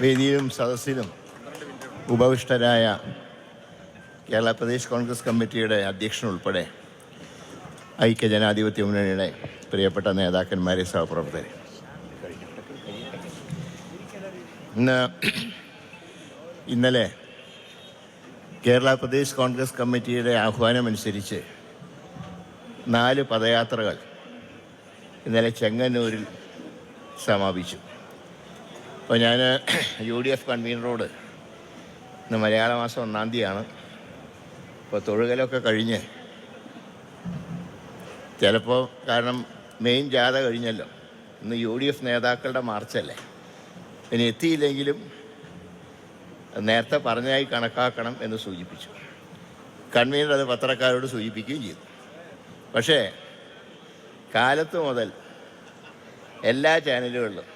വേദിയിലും സദസ്സിലും ഉപവിഷ്ടരായ കേരള പ്രദേശ് കോൺഗ്രസ് കമ്മിറ്റിയുടെ അധ്യക്ഷനുൾപ്പെടെ ഐക്യജനാധിപത്യ മുന്നണിയുടെ പ്രിയപ്പെട്ട നേതാക്കന്മാരെ, സഹപ്രവർത്തകരെ, ഇന്നലെ കേരള പ്രദേശ് കോൺഗ്രസ് കമ്മിറ്റിയുടെ ആഹ്വാനമനുസരിച്ച് 4 പദയാത്രകൾ ഇന്നലെ ചെങ്ങന്നൂരിൽ സമാപിച്ചു. അപ്പോൾ ഞാൻ UDF കൺവീനറോട് ഇന്ന് മലയാള മാസം 1-ാം തീയതിയാണ്, ഇപ്പോൾ തൊഴുകലൊക്കെ കഴിഞ്ഞ് ചിലപ്പോൾ, കാരണം മെയിൻ ജാഥ കഴിഞ്ഞല്ലോ, ഇന്ന് UDF നേതാക്കളുടെ മാർച്ചല്ലേ, ഇനി എത്തിയില്ലെങ്കിലും നേരത്തെ പറഞ്ഞായി കണക്കാക്കണം എന്ന് സൂചിപ്പിച്ചു. കൺവീനർ അത് പത്രക്കാരോട് സൂചിപ്പിക്കുകയും ചെയ്തു. പക്ഷേ കാലത്ത് മുതൽ എല്ലാ ചാനലുകളിലും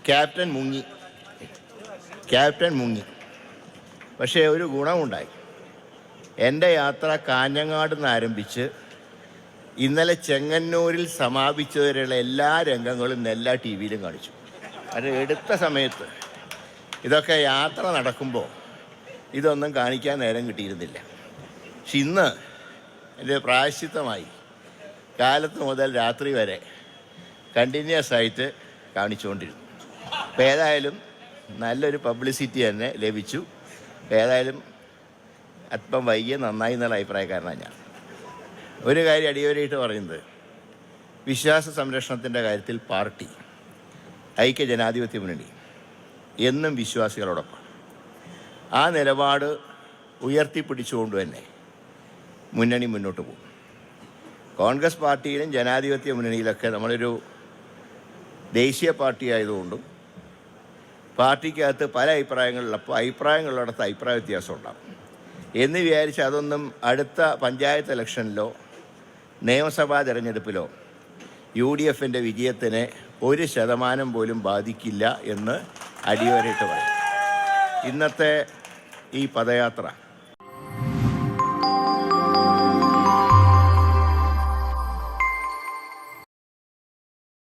ക്യാപ്റ്റൻ മുങ്ങി. പക്ഷേ ഒരു ഗുണമുണ്ടായി. എൻ്റെ യാത്ര കാഞ്ഞങ്ങാട് നിന്ന് ആരംഭിച്ച് ഇന്നലെ ചെങ്ങന്നൂരിൽ സമാപിച്ചവരെയുള്ള എല്ലാ രംഗങ്ങളും എല്ലാ TV യിലും കാണിച്ചു. അത് എടുത്ത സമയത്ത് ഇതൊക്കെ യാത്ര നടക്കുമ്പോൾ ഇതൊന്നും കാണിക്കാൻ നേരം കിട്ടിയിരുന്നില്ല. പക്ഷെ ഇന്ന് എൻ്റെ പ്രായശ്ചിത്തമായി കാലത്ത് മുതൽ രാത്രി വരെ കണ്ടിന്യൂസ് ആയിട്ട് കാണിച്ചുകൊണ്ടിരുന്നു. അപ്പോൾ ഏതായാലും നല്ലൊരു പബ്ലിസിറ്റി തന്നെ ലഭിച്ചു. ഏതായാലും അല്പം വൈകിയ നന്നായി എന്നുള്ള അഭിപ്രായക്കാരനാണ് ഞാൻ. ഒരു കാര്യം അടിയോരായിട്ട് പറയുന്നത്, വിശ്വാസ സംരക്ഷണത്തിൻ്റെ കാര്യത്തിൽ പാർട്ടി ഐക്യജനാധിപത്യ മുന്നണി എന്നും വിശ്വാസികളോടൊപ്പം. ആ നിലപാട് ഉയർത്തിപ്പിടിച്ചുകൊണ്ട് തന്നെ മുന്നണി മുന്നോട്ട് പോകും. കോൺഗ്രസ് പാർട്ടിയിലും ജനാധിപത്യ മുന്നണിയിലൊക്കെ നമ്മളൊരു ദേശീയ പാർട്ടി ആയതുകൊണ്ടും പാർട്ടിക്കകത്ത് പല അഭിപ്രായങ്ങളിലപ്പോൾ അഭിപ്രായങ്ങളിടത്ത് അഭിപ്രായ വ്യത്യാസം ഉണ്ടാകും എന്ന് വിചാരിച്ച് അതൊന്നും അടുത്ത പഞ്ചായത്ത് ഇലക്ഷനിലോ നിയമസഭാ തെരഞ്ഞെടുപ്പിലോ UDFൻ്റെ വിജയത്തിന് 1% പോലും ബാധിക്കില്ല എന്ന് അടിവരയിട്ട് പറയും. ഇന്നത്തെ ഈ പദയാത്ര